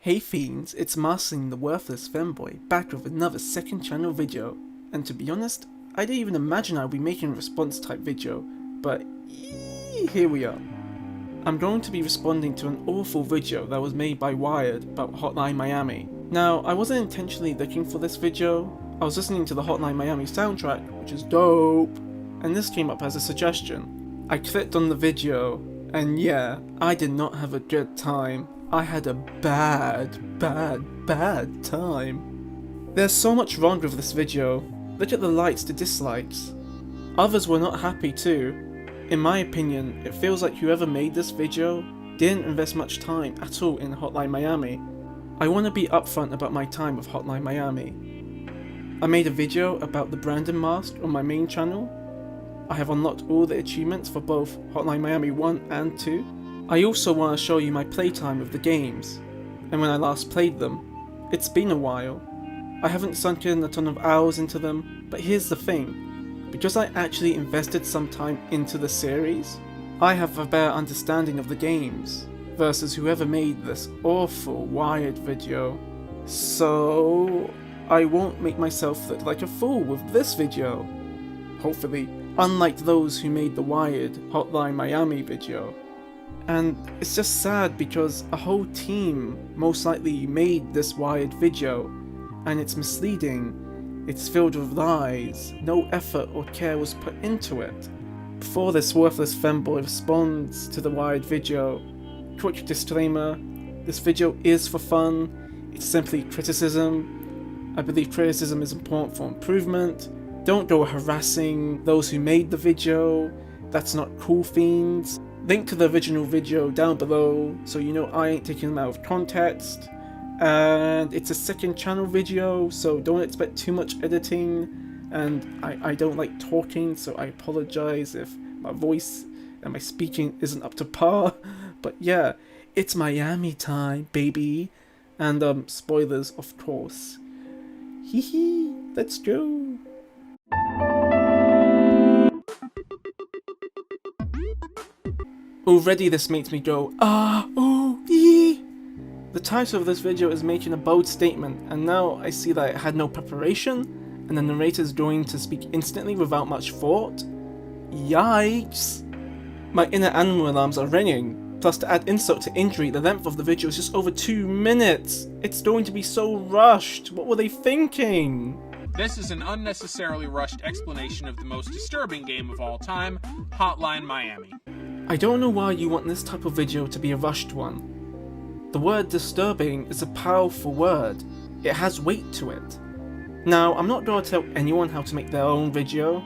Hey fiends, it's Marceling the Worthless Femboy, back with another second channel video. And to be honest, I didn't even imagine I'd be making a response type video, but here we are. I'm going to be responding to an awful video that was made by Wired about Hotline Miami. Now, I wasn't intentionally looking for this video, I was listening to the Hotline Miami soundtrack, which is dope, and this came up as a suggestion. I clicked on the video, and yeah, I did not have a good time. I had a bad time. There's so much wrong with this video. Look at the likes to dislikes. Others were not happy too. In my opinion, it feels like whoever made this video didn't invest much time at all in Hotline Miami. I want to be upfront about my time with Hotline Miami. I made a video about the Brandon mask on my main channel. I have unlocked all the achievements for both Hotline Miami 1 and 2. I also want to show you my playtime of the games, and when I last played them. It's been a while. I haven't sunk in a ton of hours into them, but here's the thing. Because I actually invested some time into the series, I have a better understanding of the games, versus whoever made this awful Wired video. So I won't make myself look like a fool with this video. Hopefully, unlike those who made the Wired Hotline Miami video. And it's just sad because a whole team most likely made this Wired video, and it's misleading, it's filled with lies, no effort or care was put into it. Before this worthless femboy responds to the Wired video, quick disclaimer, this video is for fun, it's simply criticism. I believe criticism is important for improvement. Don't go harassing those who made the video, that's not cool, fiends. Link to the original video down below so you know I ain't taking them out of context. And it's a second channel video, so don't expect too much editing. And I don't like talking, so I apologize if my voice and my speaking isn't up to par. But yeah, it's Miami time, baby. And spoilers, of course. Hee hee, let's go. Already this makes me go, ooh, ee. The title of this video is making a bold statement, and now I see that it had no preparation, and the narrator is going to speak instantly without much thought. Yikes! My inner animal alarms are ringing, plus to add insult to injury, the length of the video is just over 2 minutes! It's going to be so rushed! What were they thinking? This is an unnecessarily rushed explanation of the most disturbing game of all time, Hotline Miami. I don't know why you want this type of video to be a rushed one. The word disturbing is a powerful word. It has weight to it. Now, I'm not going to tell anyone how to make their own video.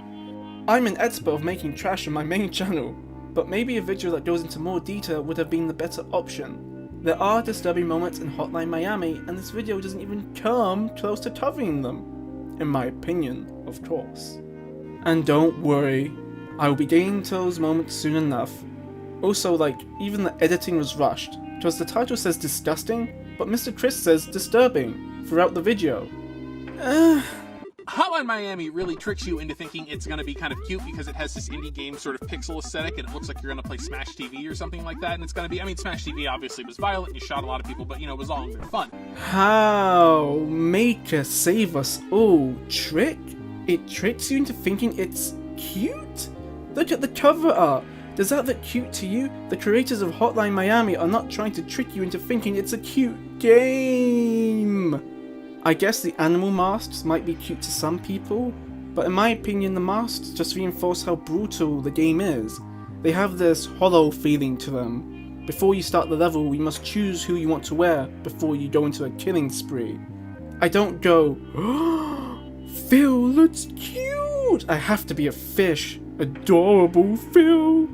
I'm an expert of making trash on my main channel, but maybe a video that goes into more detail would have been the better option. There are disturbing moments in Hotline Miami, and this video doesn't even come close to covering them. In my opinion, of course. And don't worry, I will be getting to those moments soon enough. Also, even the editing was rushed, because the title says disgusting, but Mr. Chris says disturbing throughout the video. Hotline Miami really tricks you into thinking it's going to be kind of cute because it has this indie game sort of pixel aesthetic and it looks like you're going to play Smash TV or something like that, and it's going to be, Smash TV obviously was violent and you shot a lot of people, but it was all in good fun. How? Maker save us all. Trick? It tricks you into thinking it's cute? Look at the cover art. Does that look cute to you? The creators of Hotline Miami are not trying to trick you into thinking it's a cute game. I guess the animal masks might be cute to some people, but in my opinion the masks just reinforce how brutal the game is. They have this hollow feeling to them. Before you start the level, you must choose who you want to wear before you go into a killing spree. I don't go, Phil looks cute! I have to be a fish. Adorable Phil!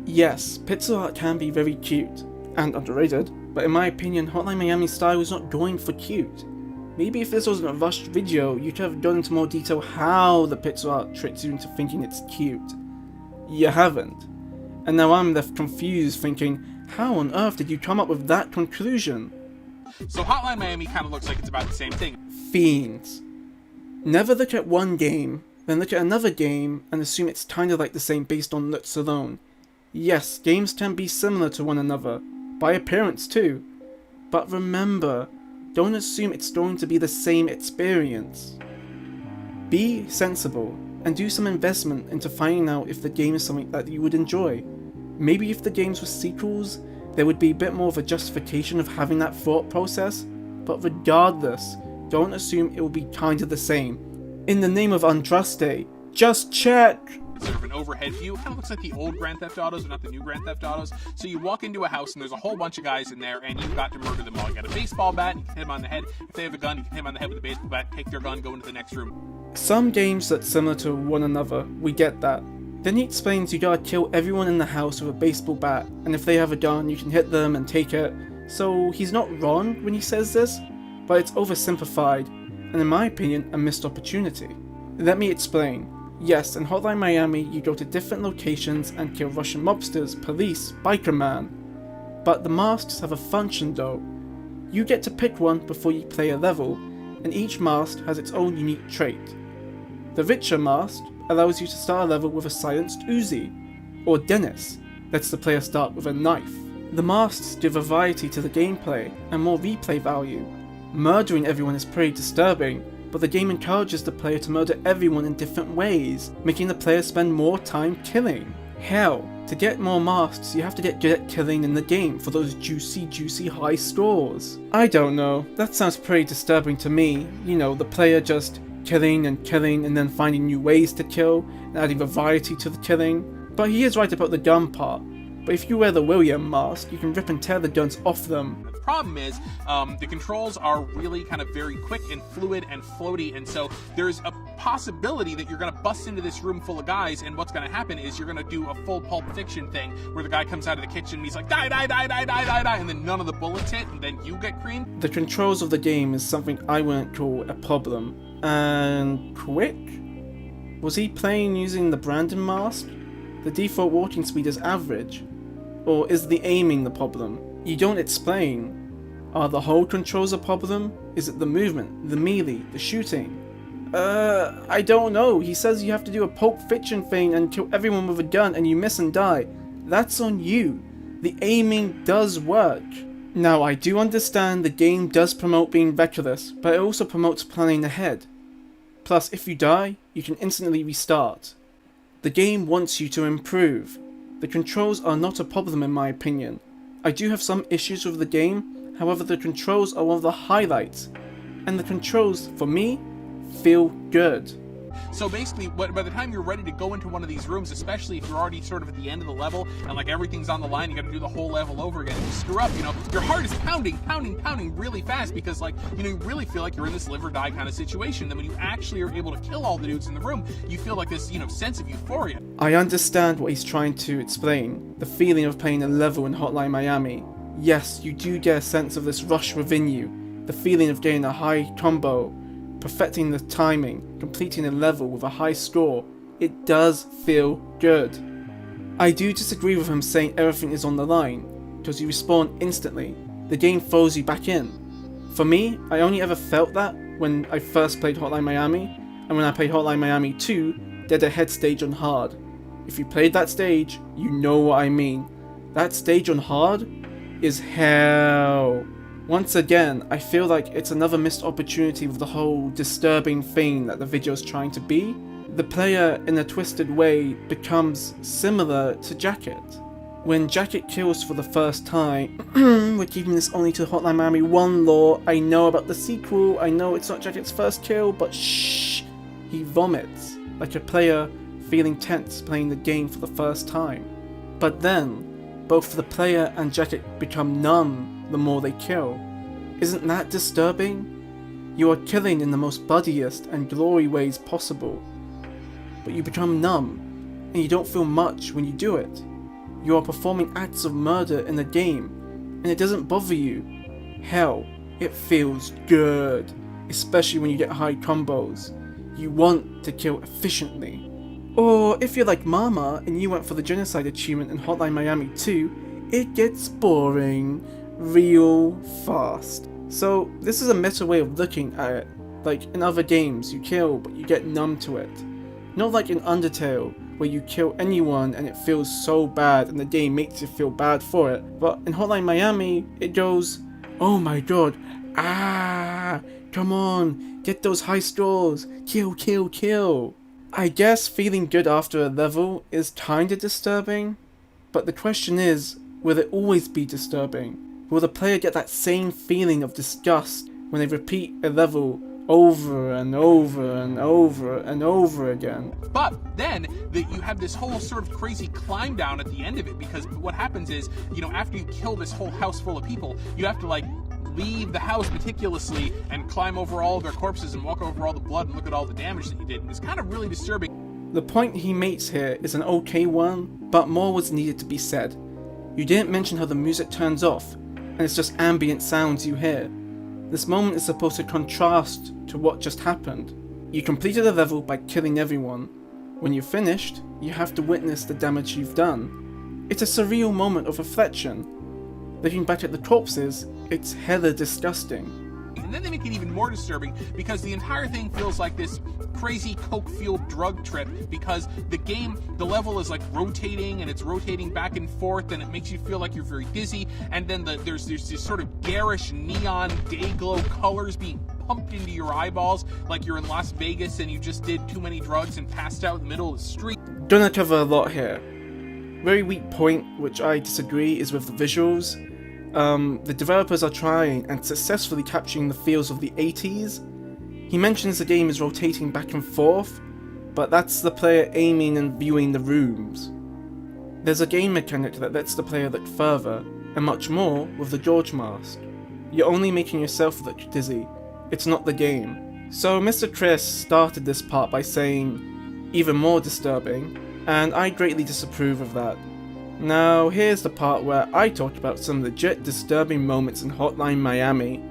Yes, pixel art can be very cute, and underrated, but in my opinion Hotline Miami's style is not going for cute. Maybe if this wasn't a rushed video, you could have gone into more detail how the pixel art tricks you into thinking it's cute. You haven't. And now I'm left confused thinking, how on earth did you come up with that conclusion? So Hotline Miami kind of looks like it's about the same thing. Fiends. Never look at one game, then look at another game and assume it's kinda like the same based on looks alone. Yes, games can be similar to one another, by appearance too, But remember, don't assume it's going to be the same experience. Be sensible and do some investment into finding out if the game is something that you would enjoy. Maybe if the games were sequels, there would be a bit more of a justification of having that thought process, but regardless, don't assume it will be kinda the same. In the name of Andraste, just check! Sort of an overhead view. It kind of looks like the old Grand Theft Autos, but not the new Grand Theft Autos. So you walk into a house and there's a whole bunch of guys in there, and you've got to murder them all. You got a baseball bat, and you can hit them on the head. If they have a gun, you can hit them on the head with a baseball bat, take their gun, go into the next room. Some games that's similar to one another, we get that. Then he explains you gotta kill everyone in the house with a baseball bat, and if they have a gun, you can hit them and take it. So he's not wrong when he says this, but it's oversimplified, and in my opinion, a missed opportunity. Let me explain. Yes, in Hotline Miami, you go to different locations and kill Russian mobsters, police, biker man. But the masks have a function though. You get to pick one before you play a level, and each mask has its own unique trait. The Richer mask allows you to start a level with a silenced Uzi, or Dennis lets the player start with a knife. The masks give a variety to the gameplay and more replay value. Murdering everyone is pretty disturbing, but the game encourages the player to murder everyone in different ways, making the player spend more time killing. Hell, to get more masks you have to get good at killing in the game for those juicy high scores. I don't know, that sounds pretty disturbing to me, you know, the player just killing and then finding new ways to kill and adding variety to the killing. But he is right about the gun part, but if you wear the William mask you can rip and tear the guns off them. The problem is the controls are really kind of very quick and fluid and floaty, and so there's a possibility that you're going to bust into this room full of guys, and what's going to happen is you're going to do a full Pulp Fiction thing where the guy comes out of the kitchen and he's like die, and then none of the bullets hit and then you get creamed. The controls of the game is something I wouldn't call a problem. And quick? Was he playing using the Brandon mask? The default walking speed is average. Or is the aiming the problem? You don't explain. Are the hold controls a problem? Is it the movement, the melee, the shooting? I don't know. He says you have to do a Pulp Fiction thing and kill everyone with a gun and you miss and die. That's on you. The aiming does work. Now I do understand the game does promote being reckless, but it also promotes planning ahead. Plus if you die, you can instantly restart. The game wants you to improve. The controls are not a problem in my opinion. I do have some issues with the game, however the controls are one of the highlights, and the controls, for me, feel good. So basically, by the time you're ready to go into one of these rooms, especially if you're already sort of at the end of the level and like everything's on the line, you got to do the whole level over again. If you screw up, you know, your heart is pounding really fast because, like, you know, you really feel like you're in this live or die kind of situation. Then when you actually are able to kill all the dudes in the room, you feel like this, you know, sense of euphoria. I understand what he's trying to explain, the feeling of playing a level in Hotline Miami. Yes, you do get a sense of this rush within you, the feeling of getting a high combo, perfecting the timing, completing a level with a high score. It does feel good. I do disagree with him saying everything is on the line, because you respawn instantly. The game throws you back in. For me, I only ever felt that when I first played Hotline Miami, and when I played Hotline Miami 2, Dead Ahead stage on hard. If you played that stage, you know what I mean. That stage on hard is hell. Once again, I feel like it's another missed opportunity with the whole disturbing thing that the video is trying to be. The player, in a twisted way, becomes similar to Jacket. When Jacket kills for the first time, we're keeping this only to Hotline Miami 1 lore, I know about the sequel, I know it's not Jacket's first kill, but shh, he vomits, like a player feeling tense playing the game for the first time. But then, both the player and Jacket become numb the more they kill. Isn't that disturbing? You are killing in the most bloodiest and glory ways possible, but you become numb, and you don't feel much when you do it. You are performing acts of murder in the game, and it doesn't bother you. Hell, it feels good, especially when you get high combos. You want to kill efficiently. Or if you're like Mama and you went for the genocide achievement in Hotline Miami 2, it gets boring real fast. So this is a meta way of looking at it. Like in other games, you kill but you get numb to it. Not like in Undertale, where you kill anyone and it feels so bad and the game makes you feel bad for it. But in Hotline Miami, it goes, Oh my god. Ah, come on, get those high scores. Kill, kill, kill. I guess feeling good after a level is kinda disturbing, but the question is, will it always be disturbing? Will the player get that same feeling of disgust when they repeat a level over and over and over and over again? But then you have this whole sort of crazy climb down at the end of it, because what happens is, you know, after you kill this whole house full of people, you have to like leave the house meticulously and climb over all of their corpses and walk over all the blood and look at all the damage that you did. And it's kind of really disturbing. The point he makes here is an okay one, but more was needed to be said. You didn't mention how the music turns off, and it's just ambient sounds you hear. This moment is supposed to contrast to what just happened. You completed a level by killing everyone. When you've finished, you have to witness the damage you've done. It's a surreal moment of reflection. Looking back at the corpses, it's hella disgusting. And then they make it even more disturbing because the entire thing feels like this crazy coke-fueled drug trip, because the level is like rotating, and it's rotating back and forth, and it makes you feel like you're very dizzy, and then there's this sort of garish neon day glow colors being pumped into your eyeballs like you're in Las Vegas and you just did too many drugs and passed out in the middle of the street. Gonna cover a lot here. Very weak point, which I disagree, is with the visuals. The developers are trying and successfully capturing the feels of the 80s. He mentions the game is rotating back and forth, but that's the player aiming and viewing the rooms. There's a game mechanic that lets the player look further, and much more with the George mask. You're only making yourself look dizzy, it's not the game. So Mr. Chris started this part by saying, even more disturbing, and I greatly disapprove of that. Now here's the part where I talk about some legit disturbing moments in Hotline Miami.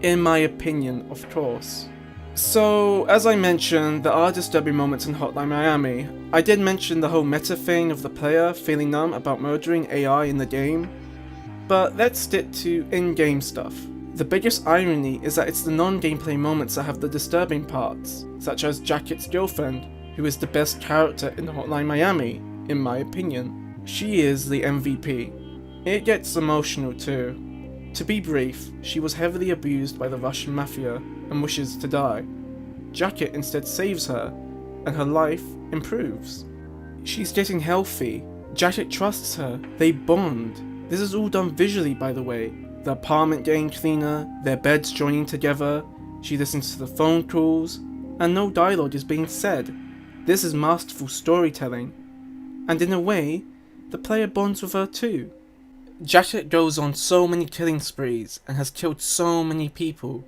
In my opinion, of course. So, as I mentioned, there are disturbing moments in Hotline Miami. I did mention the whole meta thing of the player feeling numb about murdering AI in the game, but let's stick to in-game stuff. The biggest irony is that it's the non-gameplay moments that have the disturbing parts, such as Jacket's girlfriend, who is the best character in Hotline Miami, in my opinion. She is the MVP. It gets emotional too. To be brief, she was heavily abused by the Russian mafia and wishes to die. Jacket instead saves her, and her life improves. She's getting healthy. Jacket trusts her. They bond. This is all done visually, by the way. The apartment getting cleaner, their beds joining together, she listens to the phone calls, and no dialogue is being said. This is masterful storytelling. And in a way, the player bonds with her too. Jacket goes on so many killing sprees and has killed so many people,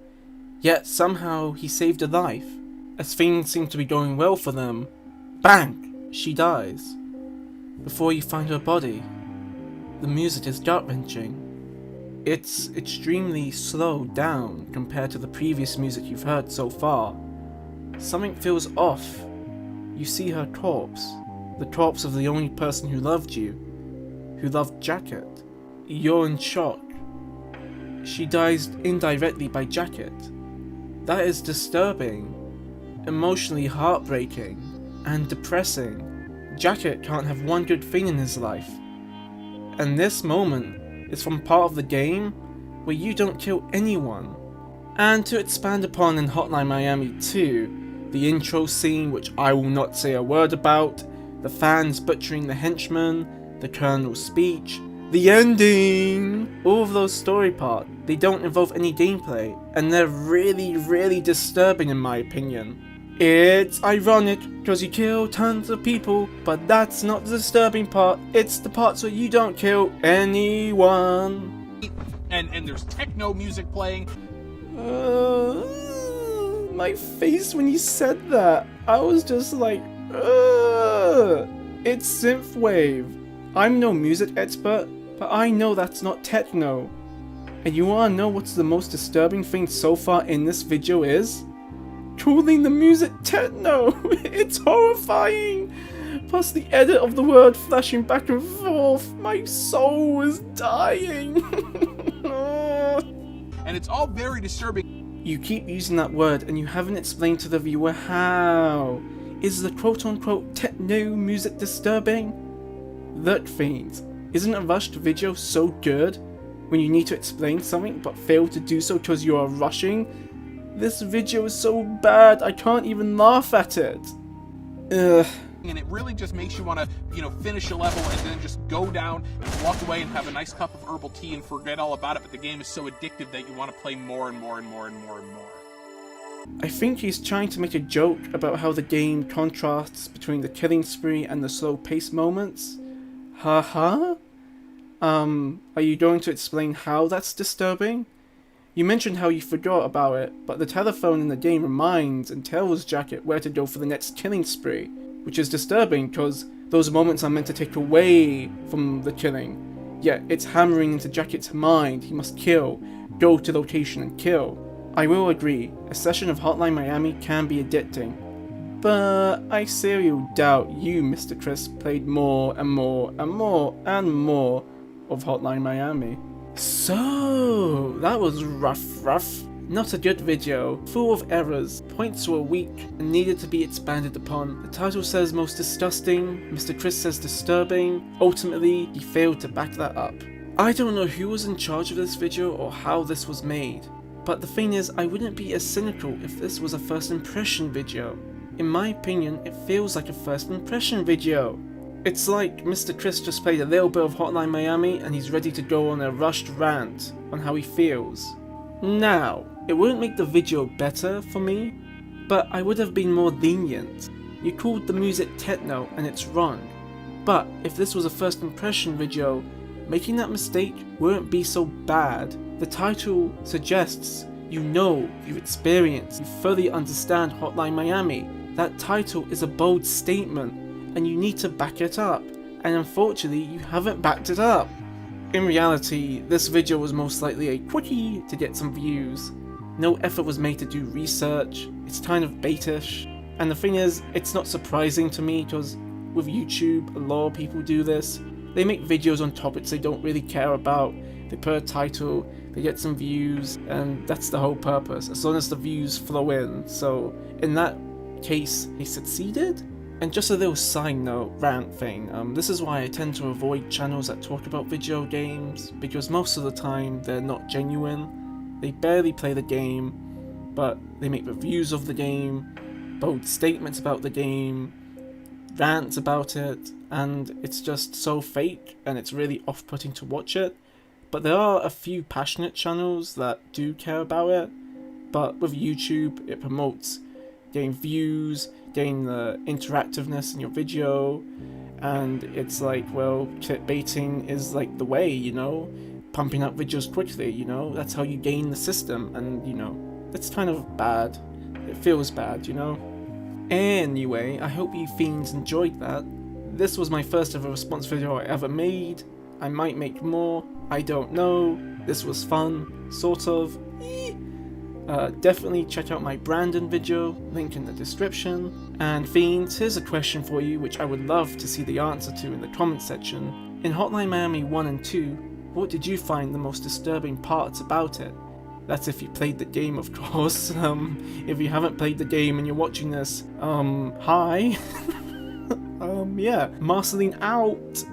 yet somehow he saved a life. As things seem to be going well for them, bang! She dies. Before you find her body, the music is gut-wrenching. It's extremely slowed down compared to the previous music you've heard so far. Something feels off. You see her corpse, the corpse of the only person who loved you, who loved Jacket. You're in shock. She dies indirectly by Jacket. That is disturbing, emotionally heartbreaking, and depressing. Jacket can't have one good thing in his life. And this moment is from part of the game where you don't kill anyone. And to expand upon in Hotline Miami 2, the intro scene, which I will not say a word about, the fans butchering the henchmen, the Colonel's speech, the ending! All of those story parts, they don't involve any gameplay, and they're really, really disturbing in my opinion. It's ironic, because you kill tons of people, but that's not the disturbing part, it's the parts where you don't kill anyone. And there's techno music playing. My face when you said that, I was just like, it's synthwave. I'm no music expert, but I know that's not techno. And you wanna know what's the most disturbing thing so far in this video is? Calling the music techno! It's horrifying! Plus the edit of the word flashing back and forth, my soul is dying! And it's all very disturbing. You keep using that word and you haven't explained to the viewer how. Is the quote-unquote techno music disturbing? Look, fiends, isn't a rushed video so good? when you need to explain something but fail to do so because you are rushing. This video is so bad, I can't even laugh at it. Ugh. And it really just makes you want to, finish a level and then just go down and walk away and have a nice cup of herbal tea and forget all about it, but the game is so addictive that you want to play more and more and more and more and more. I think he's trying to make a joke about how the game contrasts between the killing spree and the slow pace moments. Haha? Are you going to explain how that's disturbing? You mentioned how you forgot about it, but the telephone in the game reminds and tells Jacket where to go for the next killing spree, which is disturbing because those moments are meant to take away from the killing. Yet it's hammering into Jacket's mind he must kill, go to location and kill. I will agree, a session of Hotline Miami can be addicting, but I seriously doubt you, Mr. Chris, played more and more and more and more of Hotline Miami. So, that was rough. Not a good video, full of errors, points were weak and needed to be expanded upon. The title says most disgusting, Mr. Chris says disturbing, ultimately he failed to back that up. I don't know who was in charge of this video or how this was made, but the thing is I wouldn't be as cynical if this was a first impression video. In my opinion, it feels like a first impression video. It's like Mr. Chris just played a little bit of Hotline Miami and he's ready to go on a rushed rant on how he feels. Now, it wouldn't make the video better for me, but I would have been more lenient. You called the music techno and it's wrong, but if this was a first impression video, making that mistake wouldn't be so bad. The title suggests you've experienced, you fully understand Hotline Miami. That title is a bold statement and you need to back it up, and unfortunately you haven't backed it up. In reality, this video was most likely a quickie to get some views. No effort was made to do research, it's kind of baitish, and the thing is, it's not surprising to me because with YouTube, a lot of people do this. They make videos on topics they don't really care about, they put a title, they get some views, and that's the whole purpose, as long as the views flow in. So in that case, they succeeded? And just a little side note, rant thing, this is why I tend to avoid channels that talk about video games, because most of the time they're not genuine. They barely play the game, but they make reviews of the game, bold statements about the game, rants about it, and it's just so fake and it's really off-putting to watch it. But there are a few passionate channels that do care about it, but with YouTube it promotes getting views, getting the interactiveness in your video, and it's like, well, clickbaiting is like the way, pumping out videos quickly, that's how you gain the system, and that's kind of bad. It feels bad, Anyway, I hope you fiends enjoyed that. This was my first ever response video I ever made. I might make more, I don't know. This was fun, sort of. Definitely check out my Brandon video, link in the description. And fiends, here's a question for you which I would love to see the answer to in the comment section. In Hotline Miami 1 and 2, what did you find the most disturbing parts about it? That's if you played the game, of course. If you haven't played the game and you're watching this, hi. Yeah, Marceline out!